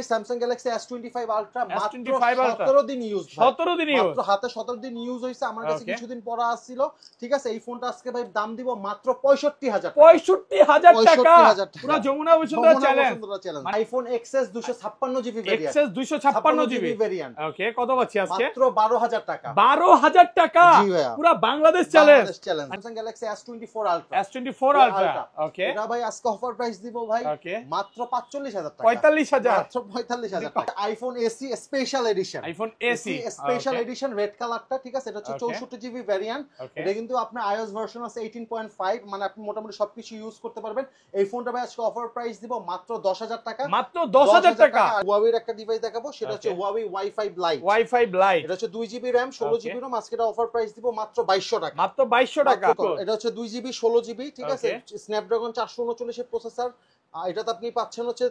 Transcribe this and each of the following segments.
দেখাই Samsung Galaxy S25 ultra মাত্র 17 দিন ইউজ, 17 দিন ইউজ, মাত্র হাতে 17 দিন ইউজ হইছে। আমার কাছে কিছুদিন পরে আসছিল, ঠিক আছে। এই ফোনটা আজকে ভাই দাম দিব মাত্র 65,000 টাকা। 65,000 টাকা, পুরো Jamuna Bashundhara challenge. IPhone XS 256GB variant, XS 256GB variant. Okay, কত পাচ্ছি আজকে? মাত্র 12,000 টাকা। 12,000 টাকা, পুরো Bangladesh challenge. Samsung Galaxy S24 ultra, S24 ultra. Okay, এটা ভাই আজকে অফার প্রাইস দিব ভাই মাত্র 45,000 টাকা। 45,000, মাত্র 45,000 টাকা। IPhone AC special edition, iPhone AC special edition red কালারটা, ঠিক আছে। এটা হচ্ছে 64GB ভেরিয়েন্ট। এটা কিন্তু আপনার iOS ভার্সন আছে 18.5, মানে আপনি মোটামুটি সবকিছু ইউজ করতে পারবেন। এই ফোনটা ভাই আজকে অফার প্রাইস দিব মাত্র 10,000 টাকা। মাত্র 10,000 টাকা। Huawei এর একটা ডিভাইস দেখাবো, সেটা হচ্ছে Huawei Wi-Fi Lite। Wi-Fi Lite, এটা হচ্ছে 2GB RAM 16GB ROM। আজকে এটা অফার প্রাইস দিব মাত্র 2200 টাকা। মাত্র 2200 টাকা। এটা হচ্ছে 2GB 16GB, ঠিক আছে। স্ন্যাপড্রাগন 439 এর প্রসেসর। এটাতে আপনি পাচ্ছেন হচ্ছে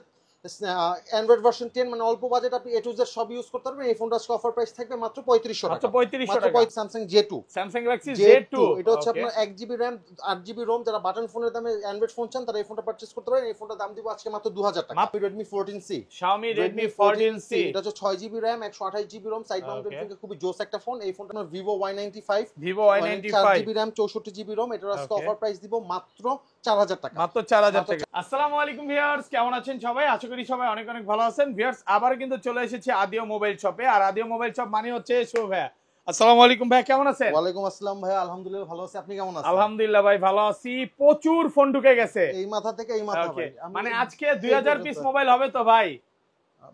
অ্যান্ড্রয়েড ভার্সন 10, মানে অল্প বাজেট আপনি A to Z সব ইউজ করতে পারবেন। এই ফোনটা আজকে অফার প্রাইস থাকবে মাত্র 3500 টাকা। মাত্র 3500 টাকা। Samsung J2, Samsung Galaxy J2, এটা হচ্ছে আপনার 1GB RAM 8GB ROM। যারা বাটন ফোনের দামে অ্যান্ড্রয়েড ফোন চান তারা এই ফোনটা পারচেজ করতে পারেন। এই ফোনটার দাম দিব আজকে মাত্র 2000 টাকা। Redmi 14C, Xiaomi Redmi 14C, এটা হচ্ছে 6GB RAM 128GB ROM, side mounted finger, খুবই জোস একটা ফোন। এই ফোনটা আপনার Vivo Y95, 4GB RAM 64GB ROM। এটার আজকে অফার প্রাইস দিব মাত্র 4000 টাকা। মাত্র 4000 টাকা। আসসালামু আলাইকুম ভিউয়ার্স, কেমন আছেন সবাই? আশা করি সবাই অনেক অনেক ভালো আছেন। ভিউয়ার্স, আবার কিন্তু চলে এসেছি আদিও মোবাইল শপে। আর আদিও মোবাইল শপ মানে হচ্ছে শুভ ভাই। আসসালামু আলাইকুম ভাই, কেমন আছেন? ওয়ালাইকুম আসসালাম ভাই, আলহামদুলিল্লাহ ভালো আছি। আপনি কেমন আছেন? আলহামদুলিল্লাহ ভাই ভালো আছি। প্রচুর ফোন ঢুকে গেছে এই মাথা থেকে এই মাথা ভাই। মানে আজকে 2000 পিস মোবাইল হবে তো ভাই?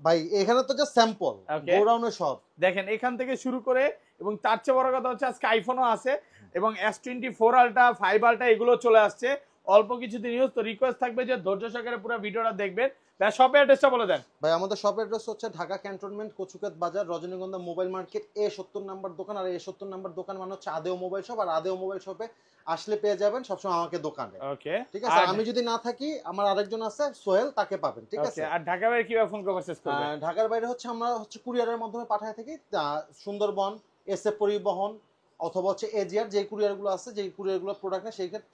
ভাই এখানে তো জাস্ট স্যাম্পল, গোডাউনে সব দেখেন এখান থেকে শুরু করে, এবং তার চেয়ে বড় কথা হচ্ছে আজকে আইফোনও আছে এবং S24 আলট্রা 5 আলট্রা এগুলো চলে আসছে অল্প কিছুদিন ইউজ। তো রিকোয়েস্ট থাকবে যে ধৈর্য সহকারে পুরো ভিডিওটা দেখবেন। ভাই শপের অ্যাড্রেসটা বলে দেন। ভাই আমাদের শপের অ্যাড্রেস হচ্ছে ঢাকা ক্যান্টনমেন্ট, কচুকাত বাজার, রজনীগন্ধা মোবাইল মার্কেট, A70 নাম্বার দোকান। আর A70 নাম্বার দোকান মানে হচ্ছে আদেও মোবাইল শপ। আর আদেও মোবাইল শপে আসলে পেয়ে যাবেন সবসময় আমাকে দোকানে। ওকে, ঠিক আছে। আমি যদি না থাকি আমার আরেকজন আছে সোহেল, তাকে পাবেন, ঠিক আছে। আর ঢাকার বাইরে কিভাবে ফোন পারচেজ করবেন? ঢাকার বাইরে হচ্ছে আমরা হচ্ছে কুরিয়ারের মাধ্যমে পাঠায় থাকি। সুন্দরবন, SF পরিবহন অথবা হচ্ছে এজিআর, যে কুরিয়ারগুলো আছে, যে কুরিয়ারগুলো প্রোডাক্ট নেয় সেই ক্ষেত্রে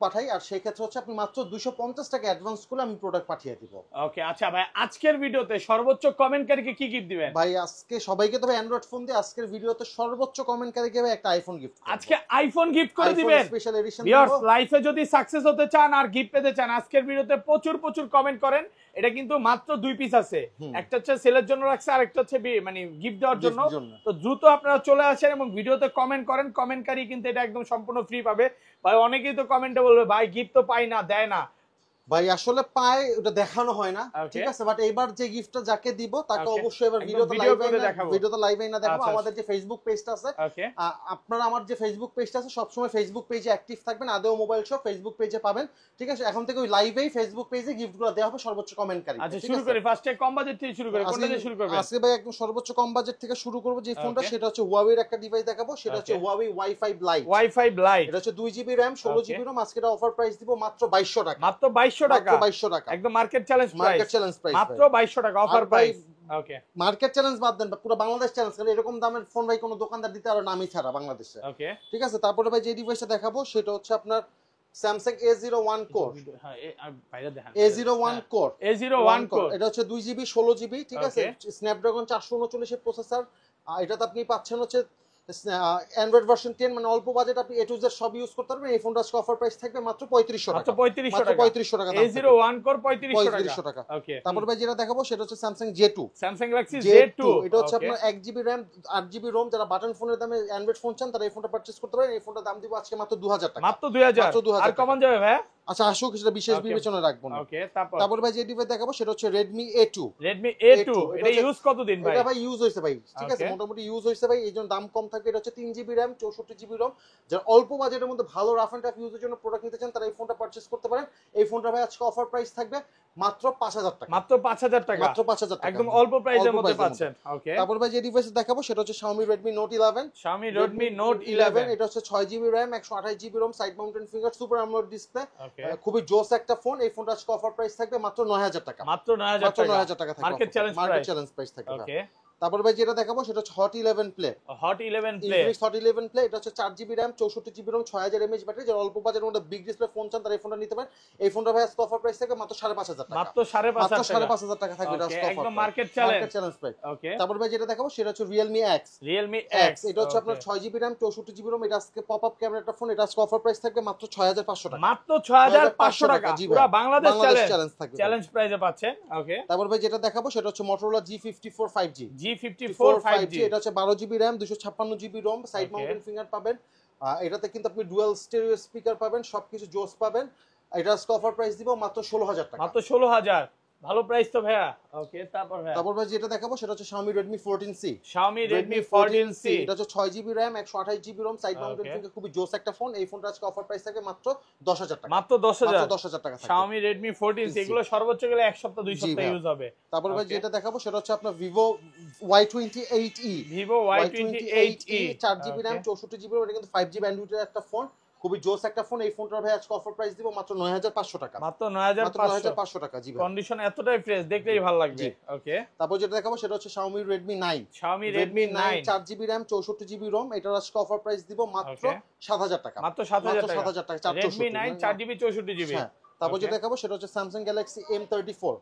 পাঠাই। আর সেই ক্ষেত্রে হচ্ছে আপনি মাত্র 250 টাকা অ্যাডভান্স করলে আমি প্রোডাক্ট পাঠিয়ে দিব। ওকে, আচ্ছা ভাই, আজকের ভিডিওতে সর্বোচ্চ কমেন্টকারীকে কি গিফট দিবেন? ভাই আজকে সবাইকে তবে অ্যান্ড্রয়েড ফোন দিয়ে, আজকের ভিডিওতে সর্বোচ্চ কমেন্টকারীকে ভাই একটা আইফোন গিফট, আজকে আইফোন গিফট করে দিবেন। Special edition. ভিউয়ার্স, লাইফে যদি সাকসেস হতে চান আর গিফট পেতে চান, আজকের ভিডিওতে প্রচুর প্রচুর কমেন্ট করেন। এটা কিন্তু মাত্র 2 পিস আছে, একটা হচ্ছে সেলের জন্য রাখছে আর একটা হচ্ছে মানে গিফট দেওয়ার জন্য। তো দ্রুত আপনারা চলে আসেন এবং ভিডিওতে কমেন্ট করেন। কমেন্টকারী কিন্তু এটা একদম সম্পূর্ণ ফ্রি পাবে। ভাই অনেকেই তো কমেন্টে বলবে ভাই গিফট তো পাই না, দেয় না। ভাই আসলে পায়, ওটা দেখানো হয় না, ঠিক আছে। বাট এবার যে গিফটটা যাকে দিব তাকে অবশ্যই এবার ভিডিওতে লাইভে না দেখাবো। আমাদের যে ফেসবুক পেজটা আছে, আপনারা আমার যে ফেসবুক পেজটা আছে সবসময় ফেসবুক পেজে অ্যাক্টিভ থাকবেন, আদেও মোবাইল শপ ফেসবুক পেজে পাবেন, ঠিক আছে। এখন থেকে ওই লাইভেই ফেসবুক পেজে গিফটগুলো দেওয়া হবে সর্বোচ্চ কমেন্টকারী। আচ্ছা শুরু করি, ফার্স্টে কম বাজেট থেকে শুরু করি। কোনটা দিয়ে শুরু করবেন? আজকে ভাই একদম সর্বোচ্চ কম বাজেট থেকে শুরু করব। যে ফোনটা সেটা হচ্ছে Huawei এর একটা ডিভাইস দেখাবো, সেটা হচ্ছে Huawei Wi-Fi Lite। Wi-Fi Lite, এটা হচ্ছে 2GB RAM 16GB ROM। আজকে এটা অফার প্রাইস দিব মাত্র 2200 টাকা। মাত্র 2200 টাকা, 2200 টাকা একদম market challenge price. Market challenge price মাত্র 2200 টাকা অফার প্রাইস। ওকে, মার্কেট চ্যালেঞ্জ বাদ দেন, পুরো বাংলাদেশ চ্যালেঞ্জ। কারণ এরকম দামের ফোন ভাই কোনো দোকানদার দিতে আর নামই ছাড়া বাংলাদেশে। ওকে, ঠিক আছে। তারপরে ভাই যে ডিভাইসটা দেখাবো সেটা হচ্ছে আপনার Samsung A01 Core। হ্যাঁ বাইরে দেখেন, A01 Core, A01 Core। এটা হচ্ছে 2GB 16GB, ঠিক আছে। স্ন্যাপড্রাগন 439 এর প্রসেসর। এটাতে আপনি পাচ্ছেন হচ্ছে অ্যান্ড্রয়েড ভার্সন 10, মানে অল্প বাজেট আপনি A to Z সব ইউজ করতে পারবেন। এই ফোনটা আজকে অফার প্রাইস থাকবে মাত্র 3500 টাকা। মাত্র 3500 টাকা। A01 Core 3500 টাকা। ওকে, তারপর ভাই যেটা দেখাবো সেটা হচ্ছে Samsung J2। Samsung Galaxy J2, এটা হচ্ছে আপনার 1GB RAM 8GB ROM। যারা বাটন ফোনের দামে অ্যান্ড্রয়েড ফোন চান তারা এই ফোনটা পারচেজ করতে পারেন। এই ফোনটার দাম দিব আজকে মাত্র 2000 টাকা। মাত্র 2000। আর কমন যাবে ভাই? আচ্ছা আসুক, সেটা বিশেষ বিবেচনা রাখবো না। ওকে, তারপর ভাই যে ডিভাইস দেখাবো সেটা হচ্ছে Redmi A2। Redmi A2, এটা ইউজ কতদিন ভাই? এটা ভাই ইউজ হইছে ভাই, ঠিক আছে, মোটামুটি ইউজ হইছে ভাই, এইজন্য দাম কম থাকবে। এটা হচ্ছে 3GB RAM 64GB ROM। যারা অল্প বাজেটের মধ্যে ভালো রাফ এন্ড টাফ ইউজের জন্য প্রোডাক্ট নিতে চান তারা এই ফোনটা পারচেজ করতে পারেন। এই ফোনটা ভাই আজকে অফার প্রাইস থাকবে মাত্র 5000 টাকা। মাত্র 5000 টাকা, মাত্র 5000 টাকা, একদম অল্প প্রাইসের মধ্যে পাচ্ছেন। ওকে, তারপর ভাই যে ডিভাইস দেখাবো সেটা হচ্ছে Xiaomi Redmi Note 11। Xiaomi Redmi Note 11, এটা হচ্ছে 6GB RAM 128GB ROM, side mounted finger, super AMOLED display, খুবই জোস একটা ফোন। এই ফোনটা আজকে অফার প্রাইস থাকবে মাত্র 9000 টাকা। মাত্র 9000 টাকা, 9000 টাকা থাকবে, মার্কেট চ্যালেঞ্জ প্রাইস থাকবে। ওকে, তারপর ভাই যেটা দেখাবো সেটা হচ্ছে hot 11 play. Hot 11 play, Infinix hot 11 play, এটা হচ্ছে 4GB RAM 64GB ROM 6000 mAh battery. যারা অল্প বাজেটের মধ্যে বিগ ডিসপ্লে ফোন চান তারা এই ফোনটা নিতে পারেন। এই ফোনটা ভাই আজকে অফার প্রাইস থেকে মাত্র 5500 টাকা। মাত্র 5500 টাকা থাকবে এটা আজকে অফার। একদম মার্কেট চ্যালেঞ্জ প্রাইস। ওকে। তারপর ভাই যেটা দেখাবো সেটা হচ্ছে Realme X। এটা হচ্ছে আপনার 6GB RAM 64GB ROM, এটা আজকে পপআপ ক্যামেরা একটা ফোন, এটা আজকে অফার প্রাইস থাকবে মাত্র 6500 টাকা। মাত্র 6500 টাকা, পুরো বাংলাদেশ চ্যালেঞ্জ থাকবে, চ্যালেঞ্জ প্রাইসে পাচ্ছেন। ওকে। তারপর ভাই যেটা দেখাবো সেটা হচ্ছে Motorola G54 5G। এটা হচ্ছে 12GB RAM 256GB ROM, side mountain finger পাবেন। এটাতে কিন্তু আপনি ডুয়াল স্টেরিও স্পিকার পাবেন, সবকিছু জোস পাবেন। এটা আজকে অফার প্রাইস দিব মাত্র 16000 টাকা। মাত্র 16000, ভালো প্রাইস তো ভাইয়া। ওকে। তারপর ভাই যেটা দেখাবো সেটা হচ্ছে Xiaomi Redmi 14C। এটা হচ্ছে 6GB RAM 128GB ROM, side mountain finger, খুবই জোস একটা ফোন। এই ফোনটা আজকে অফার প্রাইস থাকে মাত্র 10000 টাকা। মাত্র 10000 টাকা। Xiaomi Redmi 14C এগুলো সর্বোচ্চ গেলে এক সপ্তাহ 2 সপ্তাহ ইউজ হবে। তারপর ভাই যেটা দেখাবো সেটা হচ্ছে আপনার Vivo Y28e। 4GB RAM 64GB ROM, এটা কিন্তু 5G ব্যান্ডউইথের একটা ফোন, খুবই জোস একটা ফোন। এই ফোনটার ভাই আজকে অফার প্রাইস দিব মাত্র 9500 টাকা। মাত্র 9500 টাকা। জি ভাই, কন্ডিশন এতটাই ফ্রেশ, দেখলেই ভালো লাগবে। ওকে। তারপর যেটা দেখাবো সেটা হচ্ছে Xiaomi Redmi 9। 4GB RAM 64GB ROM, এটার আজকে অফার প্রাইস দিব মাত্র 7000 টাকা। মাত্র 7000 টাকা। Redmi 9 4GB 64GB। তারপর যেটা দেখাবো সেটা হচ্ছে Samsung Galaxy M34।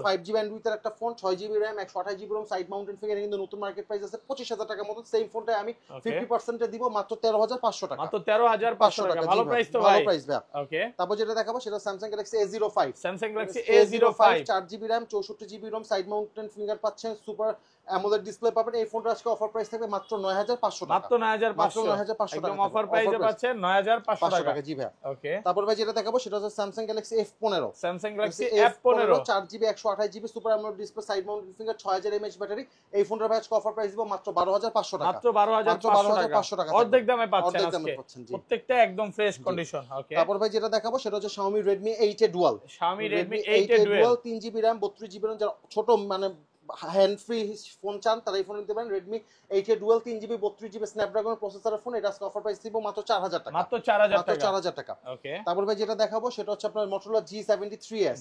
5G ব্যান্ডউইথের একটা phone, 6GB RAM 128GB ROM, side mountain finger, কিন্তু নতুন মার্কেট প্রাইস আছে 25000 টাকার মতো। সেম ফোনটা আমি 50% এ দিব মাত্র 13500 টাকা। মাত্র 13500 টাকা, ভালো প্রাইস তো ভাই। ভালো প্রাইস ভাই। ওকে। তারপর যেটা দেখাবো সেটা Samsung Galaxy A05। 4GB RAM 64GB ROM, side mountain finger পাচ্ছেন, সুপার অ্যামোলেড ডিসপ্লে পাবেন। এই ফোনটা আজকে অফার প্রাইস থাকবে মাত্র 9500 টাকা। মাত্র 9500 টাকা, একদম অফার প্রাইসে পাচ্ছেন 9500 টাকা। জি ভাই। ওকে। তারপর ভাই যেটা দেখাবো সেটা হচ্ছে Samsung Galaxy F15। 4GB 128GB super AMOLED display, side mountain finger, 6000 mAh battery. এই ফোনটার ভাই আজকে অফার প্রাইস দিব মাত্র 12500 টাকা। মাত্র 12500 টাকা। অর্ধেক দামে পাচ্ছেন আজকে। প্রত্যেকটা একদম ফ্রেশ কন্ডিশন। ওকে। তারপর ভাই যেটা দেখাবো সেটা হচ্ছে Xiaomi Redmi 8A Dual। 3GB RAM 32GB ROM, যারা ছোট মানে হ্যান্ড ফ্রি ফোন চান তারা এই ফোন নিতে পারেন। Redmi 8A Dual 3GB 32GB Snapdragon প্রসেসরের ফোন, এটা আজকে অফার প্রাইস দিব মাত্র 4000 টাকা। মাত্র 4000 টাকা। ওকে। তারপর ভাই যেটা দেখাবো সেটা হচ্ছে আপনার Motorola G73s।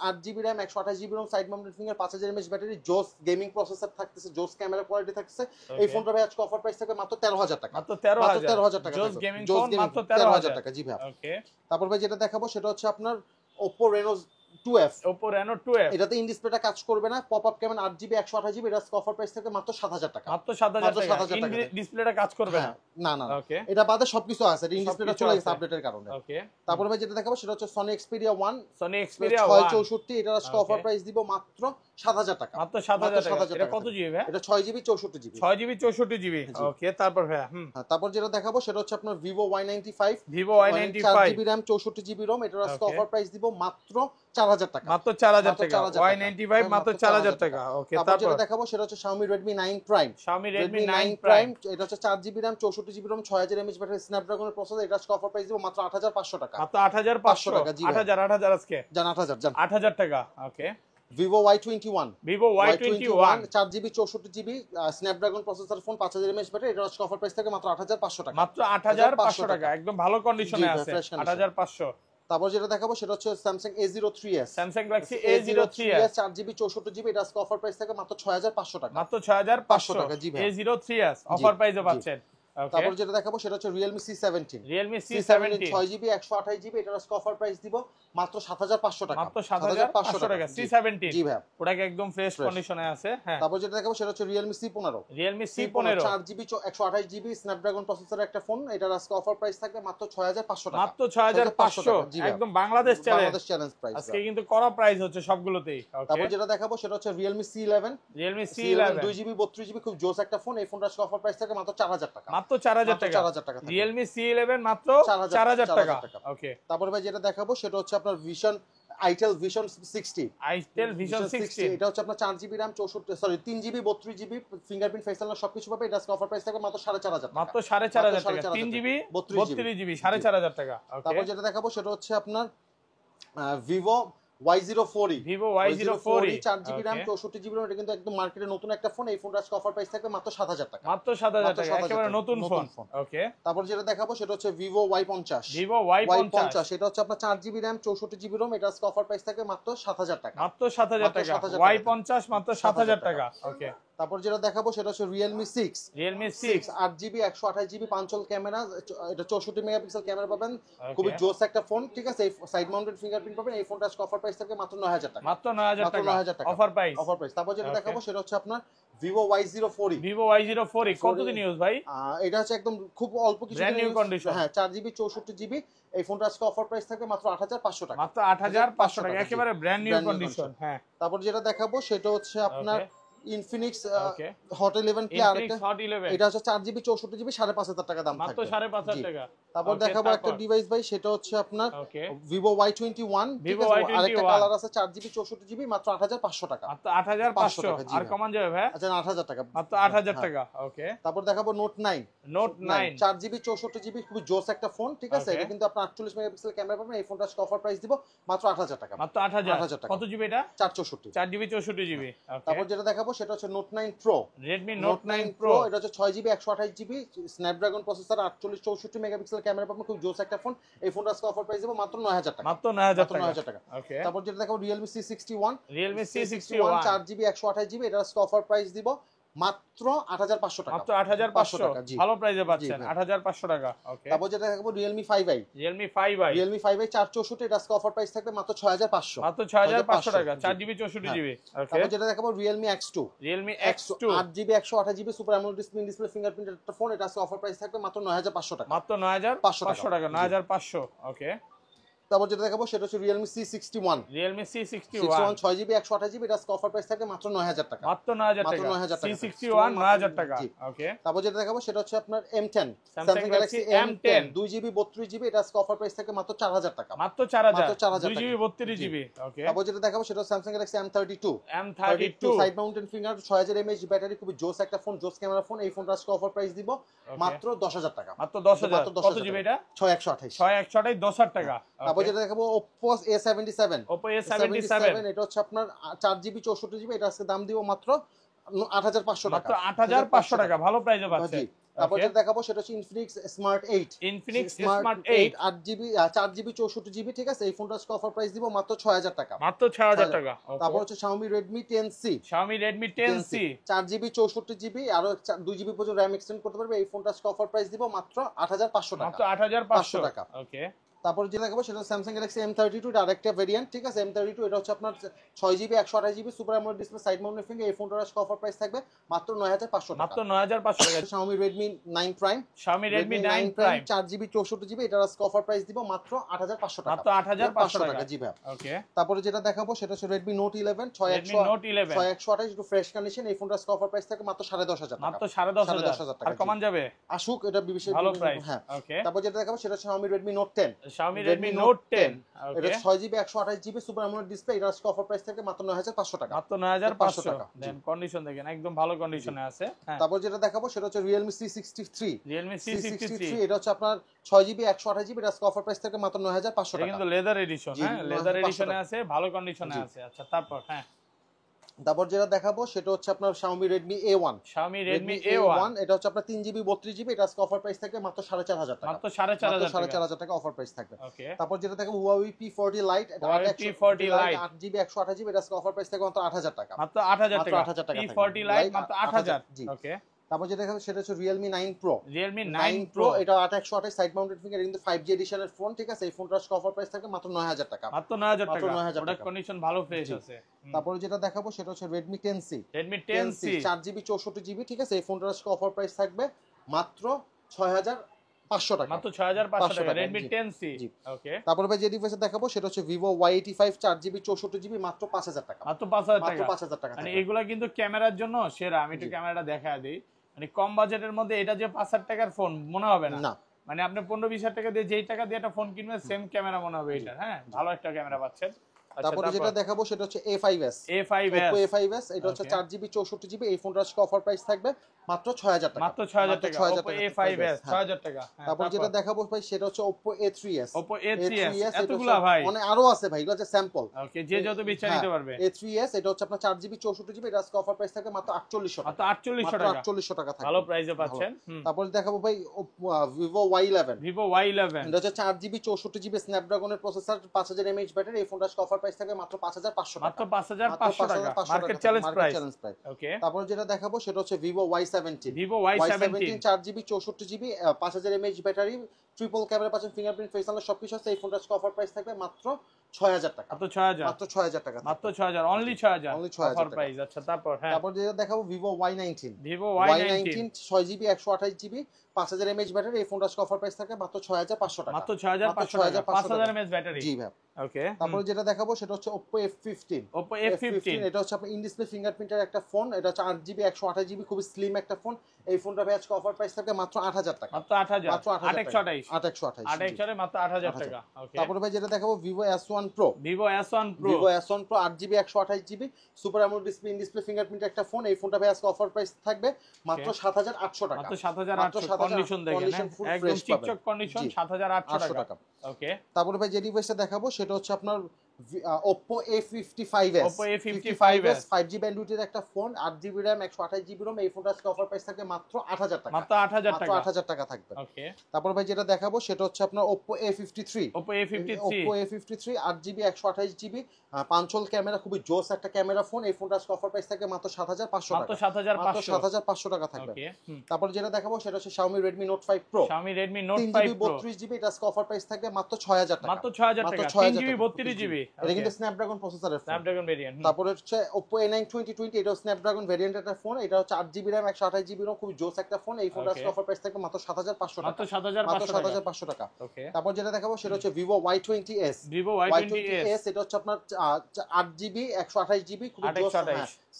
8GB RAM 128GB ROM, side mounted finger, 5000 mAh battery, জোস গেমিং প্রসেসর থাকতেছে, জোস ক্যামেরা কোয়ালিটি থাকতেছে। এই ফোনটা ভাই আজকে অফার প্রাইস থাকবে মাত্র 13000 টাকা। মাত্র 13000 টাকা। জোস গেমিং ফোন মাত্র 13000 টাকা। জি ভাই। ওকে। তারপর ভাই যেটা দেখাবো সেটা হচ্ছে আপনার Oppo Reno 2F। এটাতে ইন ডিসপ্লেটা কাজ করবে না, পপআপ ক্যামেরা 8GB 128GB, এটা অফার প্রাইস থেকে মাত্র 7000 টাকা। মাত্র 7000 টাকা। ইন ডিসপ্লেটা কাজ করবে না। না। এটা বাদে সবকিছু আছে, ইন ডিসপ্লেটা চলে গেছে আপডেটের কারণে। ওকে। তারপর ভাই যেটা দেখাবো সেটা হচ্ছে Sony Xperia 1। 664, এটা আজকে অফার প্রাইস দিব মাত্র 7000 টাকা। মাত্র 7000 টাকা। এটা কত জিবি ভাই? এটা 6GB 64GB। 6GB 64GB। ওকে। তারপর ভাই তারপর যেটা দেখাবো সেটা হচ্ছে আপনার Vivo Y95। 4GB RAM 64GB ROM, এটা আজকে অফার প্রাইস দিব মাত্র 4000 টাকা। মাত্র 4000 টাকা। Y95 মাত্র 4000 টাকা। ওকে। তারপর যেটা দেখাবো সেটা হচ্ছে Xiaomi Redmi 9 Prime। Redmi 9 Prime, এটা হচ্ছে 4GB RAM 64GB ROM, 6000 mAh battery, স্ন্যাপড্রাগনের প্রসেসর, এটা আজকে অফার প্রাইস দিব মাত্র 8500 টাকা। মাত্র 8500 টাকা। 8000 আজকে জান 8000 টাকা। ওকে। Vivo Y21। 4GB 64GB Snapdragon processor phone, 5000 mAh battery, এটা আজকে অফার প্রাইস থাকে মাত্র 8500 টাকা। মাত্র 8500 টাকা, একদম ভালো কন্ডিশনে আছে। 8500। তারপর যেটা দেখাবো সেটা হচ্ছে Samsung A03s। Samsung Galaxy A03s 4GB 64GB, এটা আজকে অফার প্রাইস থাকে মাত্র 6500 টাকা। মাত্র 6500 টাকা। জি ভাই। A03s অফার প্রাইসে পাচ্ছেন। তারপর যেটা দেখাবো সেটা হচ্ছে Realme C17। 6GB 128GB, এটা আজকে অফার প্রাইস দিব মাত্র 7500 টাকা। মাত্র 7500 টাকা। C17 জি ভাই, ওটাকে একদম ফ্রেশ কন্ডিশনে আছে। হ্যাঁ। তারপর যেটা দেখাবো সেটা হচ্ছে Realme C15। 4GB 128GB Snapdragon প্রসেসরের একটা ফোন, এটার আজকে অফার প্রাইস থাকবে মাত্র 6500 টাকা। মাত্র 6500, একদম বাংলাদেশ চ্যালেঞ্জ প্রাইস। আজকে কিন্তু করা প্রাইস হচ্ছে সবগুলোতেই। ওকে। তারপর যেটা দেখাবো সেটা হচ্ছে Realme C11। 2GB 32GB, খুব জোস একটা ফোন। এই ফোনটার আজকে অফার প্রাইস থাকে মাত্র 4000 টাকা। মাত্র 4000 টাকা। Realme C11 মাত্র 4000 টাকা। ওকে। তারপর ভাই যেটা দেখাবো সেটা হচ্ছে আপনার Itel Vision 60। এটা হচ্ছে আপনার 4GB RAM 3GB 32GB fingerprint face unlock সবকিছু পাবে, এটা অফার প্রাইস থাকে মাত্র 4500 টাকা। মাত্র 4500 টাকা। 3GB 32GB 4500 টাকা। ওকে। তারপর যেটা দেখাবো সেটা হচ্ছে আপনার Vivo Y04e Vivo Y04e 4GB RAM 64GB RAM, এটা কিন্তু একদম মার্কেটে নতুন একটা ফোন। এই ফোনটার আজকে অফার প্রাইস থাকবে মাত্র 7000 টাকা। মাত্র 7000 টাকা, একেবারে নতুন ফোন। ওকে, তারপর যেটা দেখাবো সেটা হচ্ছে Vivo Y50 এটা হচ্ছে আপনার 4GB RAM 64GB ROM, এটা আজকে অফার প্রাইস থাকবে মাত্র 7000 টাকা। মাত্র 7000 টাকা, Y50 মাত্র 7000 টাকা। ওকে, তারপর যেটা দেখাবো সেটা হচ্ছে Realme 6 8GB 128GB পাঞ্চল ক্যামেরা, এটা 64 মেগাপিক্সেল ক্যামেরা পাবেন, খুবই জোস একটা ফোন। ঠিক আছে, এই সাইড মাউন্টেড ফিঙ্গারপ্রিন্ট পাবেন। এই ফোনটা আজকে অফার প্রাইস থাকবে মাত্র 9000 টাকা। মাত্র 9000 টাকা অফার প্রাইস। তারপর যেটা দেখাবো সেটা হচ্ছে আপনার Vivo Y04e কতদিন ইউজ ভাই? এটা হচ্ছে একদম খুব অল্প কিছু ব্র্যান্ড নিউ কন্ডিশন। হ্যাঁ, 4GB 64GB। এই ফোনটা আজকে অফার প্রাইস থাকবে মাত্র 8500 টাকা। মাত্র 8500 টাকা, একেবারে ব্র্যান্ড নিউ কন্ডিশন। হ্যাঁ, তারপর যেটা দেখাবো সেটা হচ্ছে আপনার Infinix Hot 11 Play, আরেকটা এটা হচ্ছে 4GB 64GB 5500 টাকা দাম থাকবে, মাত্র 5500 টাকা। তারপর দেখাবো একটা ডিভাইস ভাই, সেটা হচ্ছে আপনার Vivo Y21 আরেকটা কালার আছে 4GB 64GB মাত্র 8500 টাকা। মাত্র 8500 আর কমান যাবে ভাই? আচ্ছা 8000 টাকা, মাত্র 8000 টাকা। ওকে, তারপর দেখাবো Note 9 4GB 64GB, খুব জোস একটা ফোন। ঠিক আছে, এটা কিন্তু আপনার 48 মেগাপিক্সেল ক্যামেরা পাবেন। এই ফোনটা আজকে অফার প্রাইস দিব মাত্র 8000 টাকা। মাত্র 8000 টাকা। কত জিবি এটা? 4GB 64GB। তারপর যেটা দেখাবো সেটা হচ্ছে Note 9 Pro, Redmi Note 9 Pro, এটা হচ্ছে 6GB 128GB Snapdragon processor, 48 64 megapixel camera পাবেন, খুব জোস একটা ফোন। এই ফোনটা আজকে অফার প্রাইস দিব মাত্র 9000 টাকা। মাত্র 9000 টাকা। ওকে, তারপর যেটা দেখাবো Realme C61 4GB 128GB, এটা আজকে অফার প্রাইস দিব মাত্র 8500 টাকা। মাত্র 8500 টাকা, ভালো প্রাইসে পাচ্ছেন 8500 টাকা। ওকে, তারপর যেটা দেখাবো Realme 5i 464, এটা আজকে অফার প্রাইস থাকবে মাত্র 6500। মাত্র 6500 টাকা, 4GB 64GB। ওকে, তারপর যেটা দেখাবো Realme X2 8GB 128GB super AMOLED display fingerprint একটা ফোন, এটা আজকে অফার প্রাইস থাকবে মাত্র 9500 টাকা। মাত্র 9500 টাকা, 9500। ওকে, তারপর যেটা দেখাবো সেটা হচ্ছে Realme C61 6GB 128GB, এটা আজকে অফার প্রাইস থাকবে মাত্র 9000 টাকা। মাত্র 9000 টাকা, C61 9000 টাকা। ওকে, তারপর যেটা দেখাবো সেটা হচ্ছে আপনার M10 Samsung Galaxy M10 2GB 32GB, এটা আজকে অফার প্রাইস থাকবে মাত্র 4000 টাকা। মাত্র 4000 2GB 32GB। ওকে, তারপর যেটা দেখাবো সেটা Samsung Galaxy M32 side mounted finger 6000 mAh battery, খুবই জোস একটা ফোন, জোস ক্যামেরা ফোন। এই ফোনটা আজকে অফার প্রাইস দিব মাত্র 10000 টাকা। মাত্র 10000। কত জিবি এটা? 6128 10000 টাকা। তারপর যেটা দেখাবো Oppo A77 এটা হচ্ছে আপনার 4GB 64GB, এটা আজকে দাম দিব মাত্র 8500 টাকা। মাত্র 8500 টাকা, ভালো প্রাইসে পাচ্ছেন। তারপর যেটা দেখাবো সেটা হচ্ছে Infinix Smart 8 8GB 4GB 64GB। ঠিক আছে, এই ফোনটা আজকে অফার প্রাইস দিব মাত্র 6000 টাকা। মাত্র 6000 টাকা। তারপর হচ্ছে Xiaomi Redmi 10C 4GB 64GB, আরো 2GB পর্যন্ত RAM এক্সটেন্ড করতে পারবে। এই ফোনটা আজকে অফার প্রাইস দিব মাত্র 8500 টাকা। মাত্র 8500 টাকা। ওকে, তারপর যেটা দেখাবো সেটা Samsung Galaxy M32, এটা আরেকটা ভেরিয়েন্ট। ঠিক আছে, M32 এটা হচ্ছে আপনার 6GB 128GB super AMOLED display side mounted finger. এই ফোনটার আজকে অফার প্রাইস থাকবে মাত্র 9500 টাকা। মাত্র 9500 টাকা। Xiaomi Redmi 9 Prime 4GB 64GB, এটা আজকে অফার প্রাইস দিব মাত্র 8500 টাকা। মাত্র 8500 টাকা। জি ভাই। ওকে, তারপরে যেটা দেখাবো সেটা হচ্ছে Redmi Note 11 6128, একটু ফ্রেশ কন্ডিশন। এই ফোনটার আজকে অফার প্রাইস থাকবে মাত্র 10500 টাকা। মাত্র 10500 টাকা। আর কমান যাবে? আসুক, এটা বিশেষ ভালো প্রাইস। হ্যাঁ। ওকে, তারপর যেটা দেখাবো সেটা হচ্ছে Xiaomi Redmi Note 10 এটা 6GB 128GB super AMOLED display, এটা আজকে অফার প্রাইস থাকবে মাত্র 9500 টাকা। মাত্র 9500 টাকা। দেন কন্ডিশন দেখেন একদম ভালো কন্ডিশনে আছে। হ্যাঁ, তারপর যেটা দেখাবো সেটা হচ্ছে Realme C63 এটা হচ্ছে আপনার 6GB 128GB, এটা আজকে অফার প্রাইস থাকবে মাত্র 9500 টাকা। এটা কিন্তু লেদার এডিশন। হ্যাঁ, লেদার এডিশনে আছে, ভালো কন্ডিশনে আছে। আচ্ছা, তারপর হ্যাঁ, তারপর যেটা দেখাবো সেটা হচ্ছে আপনার Xiaomi Redmi A1 এটা হচ্ছে আপনার 3GB 32GB, এটা আজকে অফার প্রাইস থাকবে মাত্র 4500 টাকা। মাত্র 4500 টাকা অফার প্রাইস থাকবে। ওকে, তারপর যেটা দেখাবো Huawei P40 Lite এটা 8GB 128GB, এটা আজকে অফার প্রাইস থাকবে মাত্র 8000 টাকা। মাত্র 8000 টাকা। P40 Lite মাত্র 8000। ওকে, তারপর যেটা দেখাবো সেটা হচ্ছে Realme 9 Pro এটা 8128 সাইড মাউন্টেড ফিঙ্গার, কিন্তু 5G এডিশনের ফোন। ঠিক আছে, এই ফোনটার অফার প্রাইস থাকবে মাত্র 9000 টাকা। মাত্র 9000 টাকা। প্রোডাক্ট কন্ডিশন ভালো ফ্রেশ আছে। তারপরে যেটা দেখাবো সেটা হচ্ছে Redmi 10C 4GB 64GB। ঠিক আছে, এই ফোনটার অফার প্রাইস থাকবে মাত্র 6500 টাকা। মাত্র 6500 টাকা Redmi 10C। ওকে, তারপরে ভাই যে ডিভাইস দেখাবো সেটা হচ্ছে Vivo Y85 4GB 64GB মাত্র 5000 টাকা। মাত্র 5000 টাকা। মানে এগুলা কিন্তু ক্যামেরার জন্য সেরা। আমি একটু ক্যামেরাটা দেখায় দেই। মানে কম বাজেটের মধ্যে এটা যে 5000 টাকার ফোন মনে হবে না। মানে আপনি 15-20 হাজার টাকা দিয়ে যেই টাকা দিয়ে একটা ফোন কিনবেন সেম ক্যামেরা মনে হবে এটা। হ্যাঁ, ভালো একটা ক্যামেরা পাচ্ছেন। তারপর যেটা দেখাবো সেটা হচ্ছে A5s Oppo A5s এটা হচ্ছে 4GB 64GB এই ফোনটার আজকে অফার প্রাইস থাকবে মাত্র 6000 টাকা মাত্র 6000 টাকা Oppo A5s 6000 টাকা তারপর যেটা দেখাবো ভাই সেটা হচ্ছে Oppo A3s এতগুলা ভাই মানে আরো আছে ভাই এগুলো হচ্ছে স্যাম্পল ওকে যে যত বেচা নিতে পারবে A3s এটা হচ্ছে আপনার 4GB 64GB এটা আজকে অফার প্রাইস থাকবে মাত্র 4800 টাকা মাত্র 4800 টাকা থাকবে ভালো প্রাইসে পাচ্ছেন তারপর দেখাবো ভাই Vivo Y11 এটা হচ্ছে 4GB 64GB স্ন্যাপড্রাগনের processor 5000 mAh battery এই ফোনটার অফার প্রাইস থাকবে মাত্র 5500 টাকা মাত্র 5500 টাকা মার্কেট চ্যালেঞ্জ প্রাইস ওকে তারপর যেটা দেখাবো সেটা হচ্ছে Vivo Y17 4GB 64GB 5000 mAh battery triple camera পাচ্ছেন ফিঙ্গারপ্রিন্ট ফেস আনলক সবকিছু আছে এই ফোনটার অফার প্রাইস থাকবে মাত্র 6000 টাকা মাত্র 6000 টাকা মাত্র 6000 অনলি 6000 অফার প্রাইস আচ্ছা তারপর যেটা দেখাবো Vivo Y19 6GB 128GB 5000 mAh battery এই ফোনটার অফার প্রাইস থাকবে মাত্র 6500 টাকা মাত্র 6500 টাকা 5000 mAh ব্যাটারি জি ভাই ওকে তারপর যেটা দেখাবো সেটা হচ্ছে Oppo F15 এটা হচ্ছে আপনার ইন ডিসপ্লে ফিঙ্গারপ্রিন্টের একটা ফোন এটা হচ্ছে 8GB 128GB খুব স্লিম একটা ফোন এই ফোনটা ভাই আজকে অফার প্রাইস থাকবে মাত্র 8000 টাকা মাত্র 8000 828 মাত্র 8000 টাকা ওকে তারপর ভাই যেটা দেখাবো Vivo S1 Pro 8GB 128GB super AMOLED display in display ফিঙ্গারপ্রিন্টের একটা ফোন এই ফোনটা ভাই আজকে অফার প্রাইস থাকবে মাত্র 7800 টাকা মাত্র 7800 কন্ডিশন দেখেন একদম ঠিকঠাক কন্ডিশন 7800 টাকা ওকে তারপর ভাই যে ডিভাইসটা দেখাবো সেটা হচ্ছে আপনার Oppo A55s 5G ব্যান্ডউইথের একটা phone 8GB RAM 128GB ROM এই ফোনটার অফার প্রাইস থাকবে মাত্র 8000 টাকা মাত্র 8000 টাকা থাকবে ওকে তারপর ভাই যেটা দেখাবো সেটা হচ্ছে আপনার Oppo A53 8GB 128GB পাঁচল camera খুবই জোস একটা ক্যামেরা ফোন এই ফোনটার অফার প্রাইস থাকবে মাত্র 7500 টাকা মাত্র 7500 টাকা থাকবে তারপর যেটা দেখাবো সেটা হচ্ছে Xiaomi Redmi Note 5 Pro 3GB 32GB এটা অফার প্রাইস থাকবে মাত্র 6000 টাকা মাত্র 6000 টাকা 3GB 32GB এটা কিন্তু স্ন্যাপড্রাগন প্রসেসরের ফোন স্ন্যাপড্রাগন ভেরিয়েন্ট তারপর হচ্ছে Oppo A9 2020 এটা স্ন্যাপড্রাগন ভেরিয়েন্ট একটা ফোন এটা হচ্ছে 8GB RAM 128GB ROM খুব জোস একটা ফোন এই ফোনটার অফার প্রাইস থাকবে মাত্র 7500 টাকা মাত্র 7500 টাকা ওকে তারপর যেটা দেখাবো সেটা হচ্ছে Vivo Y20s এটা হচ্ছে আপনার 8GB 128GB খুব জোস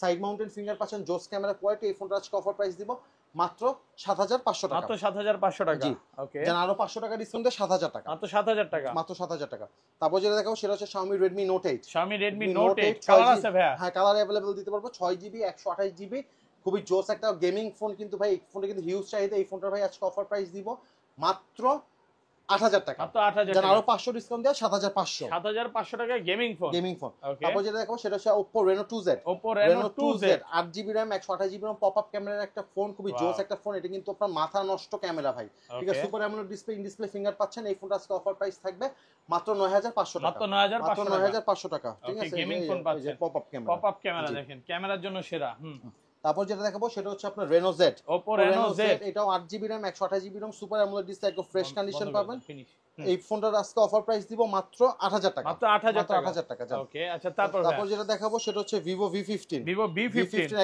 সাইড মাউন্টেড ফিঙ্গার পাচ্ছেন জোস ক্যামেরা কোয়ালিটি এই ফোনটার অফার প্রাইস দিব মাত্র 7500 টাকা মাত্র 7500 টাকা ওকে জান আরো 500 টাকা ডিসকাউন্টে 7000 টাকা মাত্র 7000 টাকা মাত্র 7000 টাকা তারপর যেটা দেখাবো সেটা হচ্ছে Xiaomi Redmi Note 8 কালার আছে ভাই হ্যাঁ কালার अवेलेबल দিতে পারবো 6GB 128GB খুবই জোস একটা গেমিং ফোন কিন্তু ভাই এই ফোনটা কিন্তু হিউজ চাহিদা এই ফোনটার ভাই আজকে অফার প্রাইস দিব মাত্র 8000 টাকা মাত্র 8000 টাকা আরো 500 ডিসকাউন্ট দেয়া 7500 টাকা গেমিং ফোন তারপর যেটা দেখাবো সেটা হচ্ছে Oppo Reno 2Z 8GB RAM 128GB ROM pop up ক্যামেরার একটা ফোন খুবই জোস একটা ফোন এটা কিন্তু আপনার মাথা নষ্ট ক্যামেরা ভাই ঠিক আছে super AMOLED display in display finger পাচ্ছেন এই ফোনটা আজকে অফার প্রাইস থাকবে মাত্র 9500 টাকা মাত্র 9500 টাকা ঠিক আছে গেমিং ফোন পাচ্ছেন পপআপ ক্যামেরা দেখেন ক্যামেরার জন্য সেরা তারপর যেটা দেখাবো সেটা হচ্ছে আপনার Reno Z Oppo Reno Z এটাও 8GB RAM 128GB ROM super AMOLED display একদম ফ্রেশ কন্ডিশন পাবেন এই ফোনটার আজকে অফার প্রাইস দিব মাত্র 8000 টাকা মাত্র 8000 টাকা ওকে আচ্ছা তারপর যেটা দেখাবো সেটা হচ্ছে Vivo V15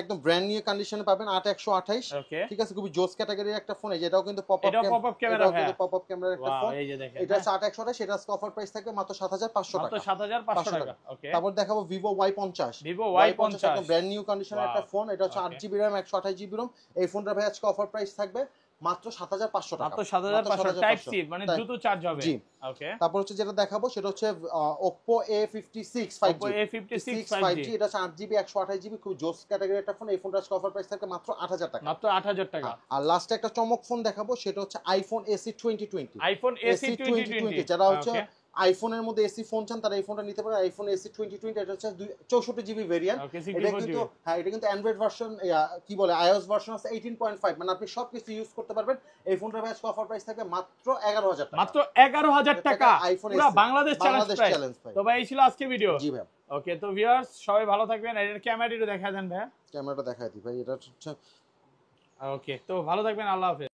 একদম ব্র্যান্ড নিউ কন্ডিশনে পাবেন 8128 ঠিক আছে খুবই জোস ক্যাটাগরির একটা ফোন এটাও কিন্তু পপআপ ক্যামেরা একটা ফোন এই যে দেখেন এটা 8128 এটা আজকে অফার প্রাইস থাকবে মাত্র 7500 টাকা মাত্র 7500 টাকা ওকে তারপর দেখাবো Vivo Y50 একদম ব্র্যান্ড নিউ কন্ডিশনের একটা ফোন এটা হচ্ছে 8GB RAM 128GB ROM এই ফোনটার ভাই আজকে অফার প্রাইস থাকবে মাত্র 7500 টাকা মাত্র 7500 টাইপ সি মানে দ্রুত চার্জ হবে ওকে তারপর হচ্ছে যেটা দেখাবো সেটা হচ্ছে Oppo A56 5G এটা 8GB 128GB খুব জোস ক্যাটাগরির একটা ফোন এই ফোনটার অফার প্রাইস থাকে মাত্র 8000 টাকা মাত্র 8000 টাকা আর লাস্ট একটা চমক ফোন দেখাবো সেটা হচ্ছে iPhone SE 2020 যারা হচ্ছে আইফোনের মধ্যে এসি ফোন চান তারা এই ফোনটা নিতে পারে আইফোন এসি 2020 এটা হচ্ছে 64GB ভেরিয়েন্ট এটা কিন্তু অ্যান্ড্রয়েড ভার্সন কি বলে iOS ভার্সন আছে 18.5 মানে আপনি সবকিছু ইউজ করতে পারবেন এই ফোনটার আজকে অফার প্রাইস থাকে মাত্র 11000 টাকা মাত্র 11000 টাকা পুরো বাংলাদেশ চ্যালেঞ্জ তো ভাই এই ছিল আজকে ভিডিও জি ভাই ওকে তো ভিউয়ার্স সবাই ভালো থাকবেন এর ক্যামেরাটা দেখায় দেন ভাই ক্যামেরাটা দেখাই দিই ভাই এটা হচ্ছে ওকে তো ভালো থাকবেন আল্লাহ হাফেজ